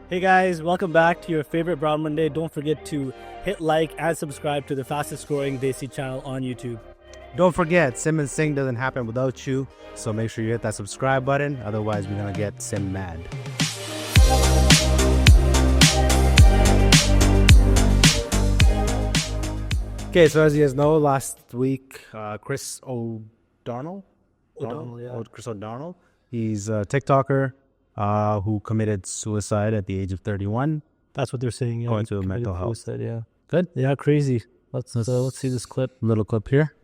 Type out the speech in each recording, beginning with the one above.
Hey guys, welcome back to your favorite Brown Monday. Don't forget to hit like and subscribe to the fastest growing Desi channel on YouTube. Don't forget, Sim Singh doesn't happen without you, so make sure you hit that subscribe button. Otherwise, we're gonna get Sim mad. Okay, so as you guys know, last week, Chris O'Donnell, he's a TikToker who committed suicide at the age of 31. That's what they're saying. Yeah, Going to mental health. Suicide, yeah. Good. Yeah, crazy. Let's see this clip. Little clip here.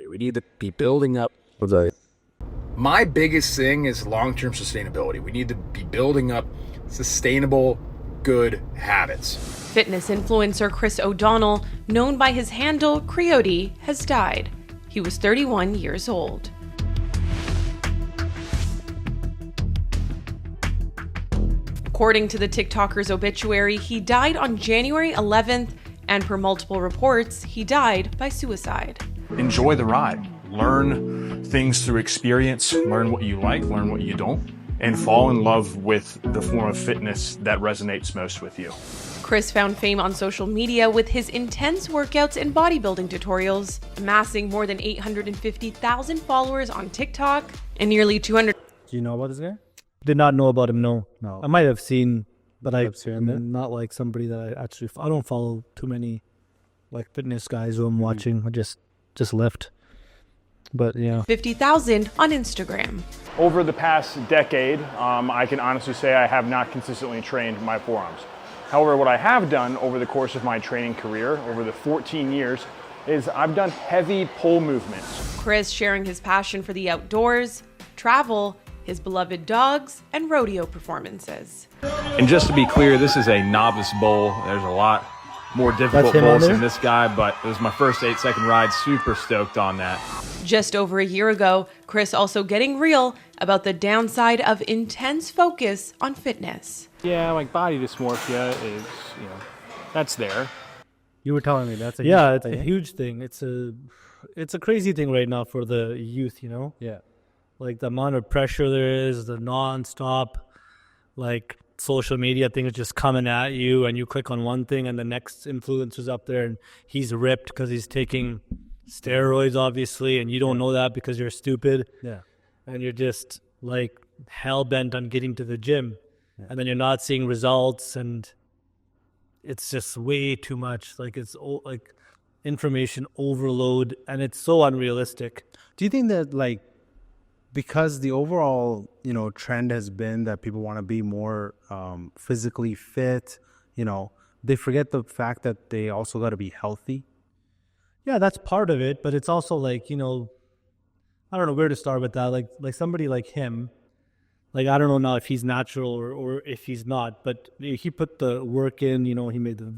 We need to be building up. My biggest thing is long-term sustainability. We need to be building up sustainable, good habits. Fitness influencer Chris O'Donnell, known by his handle Coyote, has died. He was 31 years old. According to the TikToker's obituary, he died on January 11th, and per multiple reports, he died by suicide. Enjoy the ride. Learn things through experience, learn what you like, learn what you don't, and fall in love with the form of fitness that resonates most with you. Chris found fame on social media with his intense workouts and bodybuilding tutorials, amassing more than 850,000 followers on TikTok and nearly 200. Do you know about this guy? Did not know about him, no. No. I might have seen, but Clips here and there? I'm not like somebody that I don't follow too many like fitness guys who I'm watching. I just left. But yeah. 50,000 on Instagram. Over the past decade, I can honestly say I have not consistently trained my forearms. However, what I have done over the course of my training career, over the 14 years, is I've done heavy pull movements. Chris sharing his passion for the outdoors, travel, his beloved dogs, and rodeo performances. And just to be clear, this is a novice bowl. There's a lot more difficult That's him on bowls there? than this guy, but it was my first 8-second ride. Super stoked on that. Just over a year ago, Chris also getting real about the downside of intense focus on fitness. Yeah, like body dysmorphia is, that's there. You were telling me that's a Yeah, huge it's a thing. huge thing. It's a crazy thing right now for the youth, you know? Yeah. Like the amount of pressure there is, the non-stop like social media thing is just coming at you, and you click on one thing and the next influencer's up there and he's ripped because he's taking steroids, obviously, and you don't know that because you're stupid. Yeah. And you're just like hell-bent on getting to the gym. Yeah. And then you're not seeing results, and it's just way too much. Like it's like information overload, and it's so unrealistic. Do you think that like because the overall, trend has been that people want to be more physically fit, they forget the fact that they also got to be healthy? Yeah, that's part of it, but it's also like, I don't know where to start with that. Like somebody like him, like I don't know now if he's natural or if he's not, but he put the work in, he made the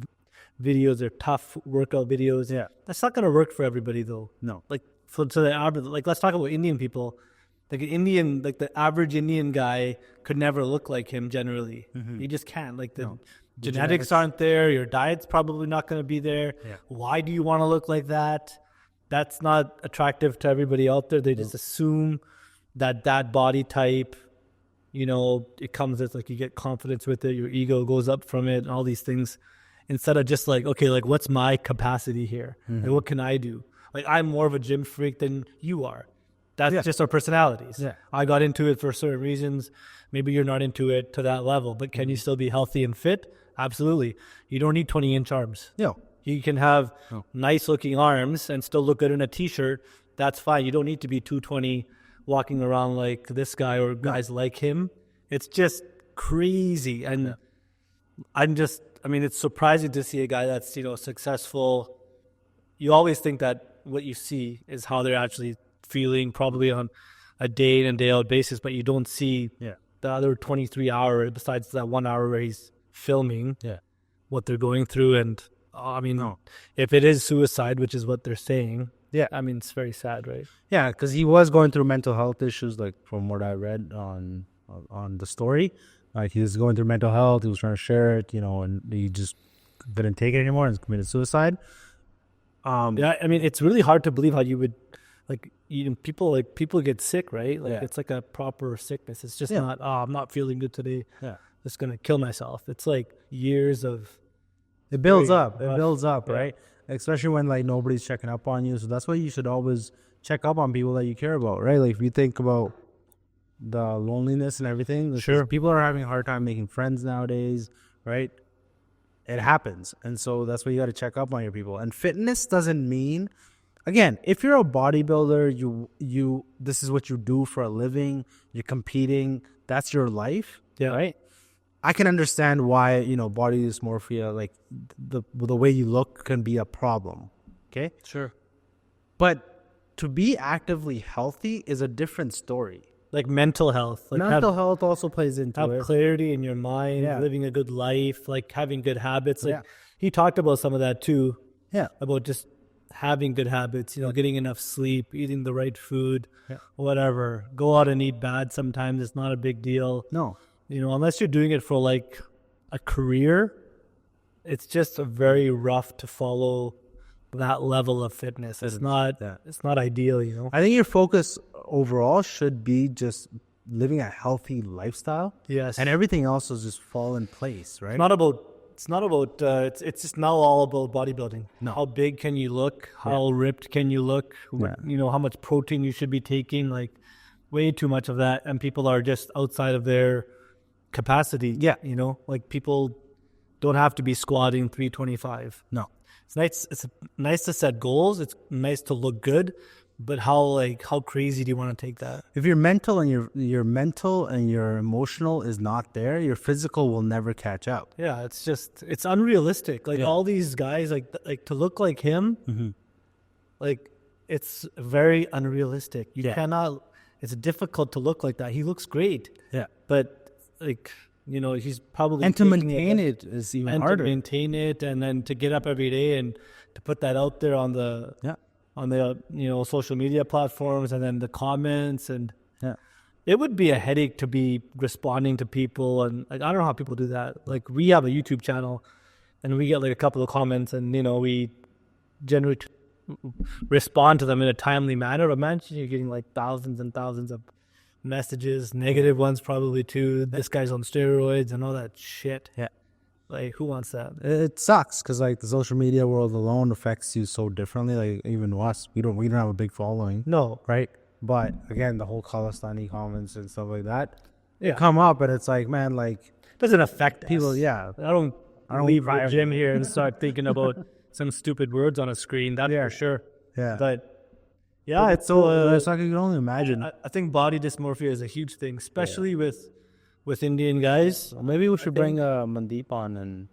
videos, they're tough workout videos. Yeah. That's not going to work for everybody though. No. Like to the average, like let's talk about Indian people. Like the average Indian guy could never look like him generally. Mm-hmm. You just can't. Like the genetics aren't there. Your diet's probably not going to be there. Yeah. Why do you want to look like that? That's not attractive to everybody out there. They just assume that body type, it comes as like you get confidence with it. Your ego goes up from it and all these things. Instead of just like, okay, like what's my capacity here? Mm-hmm. Like what can I do? Like I'm more of a gym freak than you are. That's just our personalities. Yeah. I got into it for certain reasons. Maybe you're not into it to that level, but can you still be healthy and fit? Absolutely. You don't need 20-inch arms. No. You can have nice-looking arms and still look good in a T-shirt. That's fine. You don't need to be 220 walking around like this guy or guys like him. It's just crazy. And it's surprising to see a guy that's, successful. You always think that what you see is how they're actually feeling probably on a day in and day out basis, but you don't see the other 23 hours besides that 1 hour where he's filming what they're going through. And if it is suicide, which is what they're saying, it's very sad, right? Yeah, because he was going through mental health issues, like from what I read on the story. Like he was going through mental health, he was trying to share it, and he just couldn't take it anymore and committed suicide. It's really hard to believe how you would like people get sick, right? Like Yeah. it's like a proper sickness. It's just Yeah. not, oh, I'm not feeling good today. Yeah. Just gonna kill myself. It's like years of It builds very up. It rough. builds up, Yeah. right? Especially when like nobody's checking up on you. So that's why you should always check up on people that you care about, right? Like if you think about the loneliness and everything, this is- Sure. people are having a hard time making friends nowadays, right? It happens. And so that's why you got to check up on your people. And fitness doesn't mean, again, if you're a bodybuilder, you this is what you do for a living, you're competing, that's your life, Yeah. right? I can understand why, body dysmorphia, like the way you look can be a problem, okay? sure. But to be actively healthy is a different story. Like mental health, like Mental health also plays into have it. clarity in your mind, Yeah. living a good life, like having good habits. Like Yeah. he talked about some of that too, Yeah. about just having good habits, getting enough sleep, eating the right food, Yeah. whatever. Go out and eat bad sometimes. It's not a big deal. No. Unless you're doing it for like a career, it's just very rough to follow that level of fitness. It's not ideal. I think your focus overall should be just living a healthy lifestyle. Yes. And everything else will just fall in place, right? It's just now all about bodybuilding. No. How big can you look? How ripped can you look? Yeah. How much protein you should be taking, like way too much of that. And people are just outside of their capacity. Yeah. Like people don't have to be squatting 325. No. It's nice to set goals. It's nice to look good, but how crazy do you want to take that? If your mental and your mental and your emotional is not there, your physical will never catch up. Yeah, it's unrealistic. Like all these guys, like to look like him, like it's very unrealistic. You cannot. It's difficult to look like that. He looks great. Yeah. But he's probably And to taking maintain it is even and harder. to maintain it, and then to get up every day and to put that out there on the social media platforms, and then the comments, and it would be a headache to be responding to people. And like, I don't know how people do that. Like we have a YouTube channel, and we get like a couple of comments, and we generally respond to them in a timely manner. Imagine you're getting like thousands and thousands of messages, negative ones probably too. This guy's on steroids and all that shit. Yeah. Like, who wants that? It sucks because like the social media world alone affects you so differently. Like even us, we don't have a big following. No. Right? But again, the whole Khalistani comments and stuff like that Yeah. come up, and it's like, man, like Doesn't affect people, us. yeah. I don't leave the cry. gym here and start thinking about some stupid words on a screen. That's for sure. Yeah. But yeah, it's it's like you can only imagine. I think body dysmorphia is a huge thing, especially with Indian guys. Maybe we should bring Mandeep on and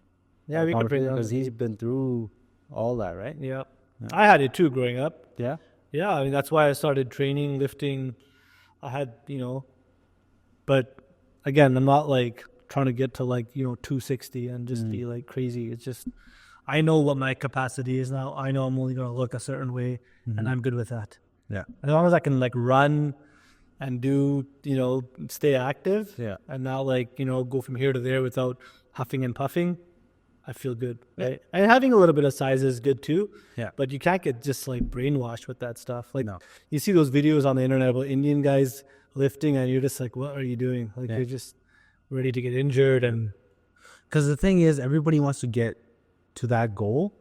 We could bring him because he's been through all that, right? Yeah. I had it too growing up. Yeah. Yeah, I mean, that's why I started training, lifting. I had, but again, I'm not like trying to get to like, 260 and just be like crazy. It's just, I know what my capacity is now. I know I'm only going to look a certain way, and I'm good with that. Yeah. As long as I can like run and do, stay active. Yeah. And not like, go from here to there without huffing and puffing. I feel good, right? And having a little bit of size is good too. Yeah. But you can't get just like brainwashed with that stuff. Like No. you see those videos on the internet about Indian guys lifting, and you're just like, what are you doing? Like you're just ready to get injured. And Because the thing is, everybody wants to get to that goal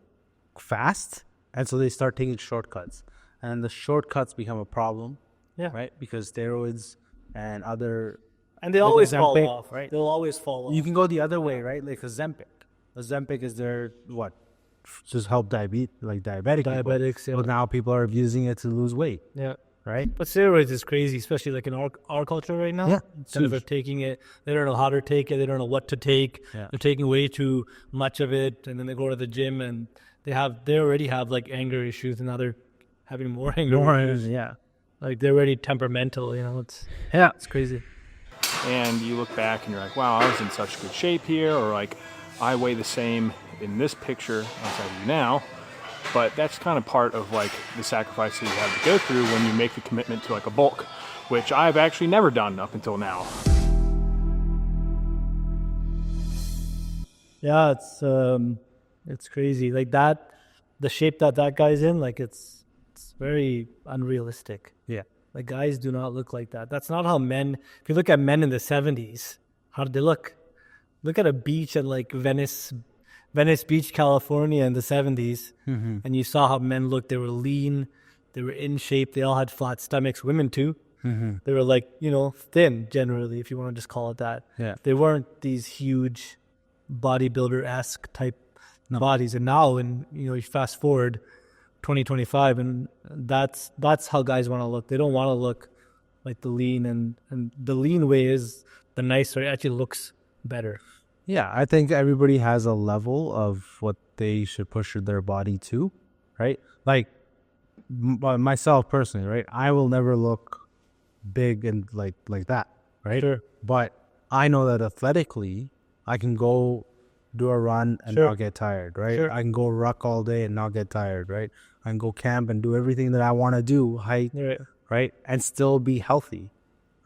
fast, and so they start taking shortcuts, and the shortcuts become a problem. Yeah. Right. Because steroids and other, they always fall Ozempic, off, right? They'll always fall off. you can go the other way, right? Like Ozempic. Ozempic is there just help diabetic people. Diabetics, yeah. But now people are using it to lose weight, Yeah. right? But steroids is crazy, especially like in our culture right now. Yeah, Instead of huge. taking it, they don't know how to take it. They don't know what to take. Yeah. They're taking way too much of it, and then they go to the gym and they already have like anger issues, and now they're having more anger issues. Yeah. Like they're already temperamental. It's crazy. And you look back and you're like, wow, I was in such good shape here, or like, I weigh the same in this picture as I do now. But that's kind of part of like the sacrifice that you have to go through when you make the commitment to like a bulk, which I've actually never done up until now. Yeah, it's crazy. Like that, the shape that guy's in, like it's It's very unrealistic. Yeah. Like, guys do not look like that. That's not how men, if you look at men in the 70s, how did they look? Look at a beach at like Venice Beach, California in the 70s, and you saw how men looked. They were lean, they were in shape, they all had flat stomachs, women too. They were like, thin generally, if you want to just call it that. Yeah. They weren't these huge bodybuilder-esque type bodies. And now, you fast forward 2025, and that's how guys want to look. They don't want to look like the lean, and the lean way is the nicer. It actually looks better. Yeah, I think everybody has a level of what they should push their body to, right? Like myself personally, right? I will never look big and like that, right? Sure. But I know that athletically, I can go do a run and not get tired, right? Sure. I can go ruck all day and not get tired, right? I can go camp and do everything that I want to do, hike, right? And still be healthy,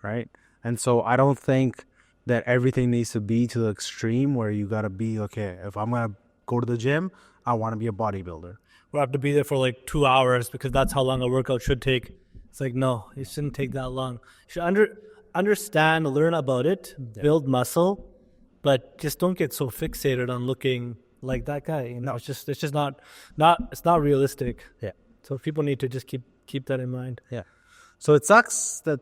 right? And so I don't think that everything needs to be to the extreme where you got to be, okay, if I'm going to go to the gym, I want to be a bodybuilder. We'll have to be there for like 2 hours because that's how long a workout should take. It's like, no, it shouldn't take that long. You should understand, learn about it, build muscle, but just don't get so fixated on looking like that guy. It's just not it's not realistic. Yeah. So people need to just keep that in mind. Yeah. So it sucks that,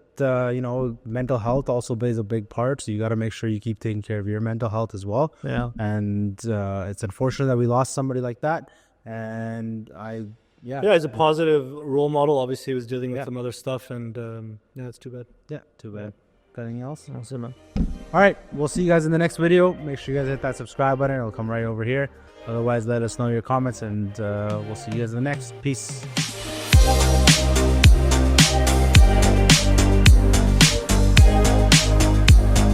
mental health also plays a big part. So you got to make sure you keep taking care of your mental health as well. Yeah. And it's unfortunate that we lost somebody like that. And as a positive role model, obviously he was dealing with some other stuff, and it's too bad. Yeah, too bad. Got anything else? That's it, man. All right, we'll see you guys in the next video. Make sure you guys hit that subscribe button. It'll come right over here. Otherwise, let us know your comments, and we'll see you guys in the next. Peace.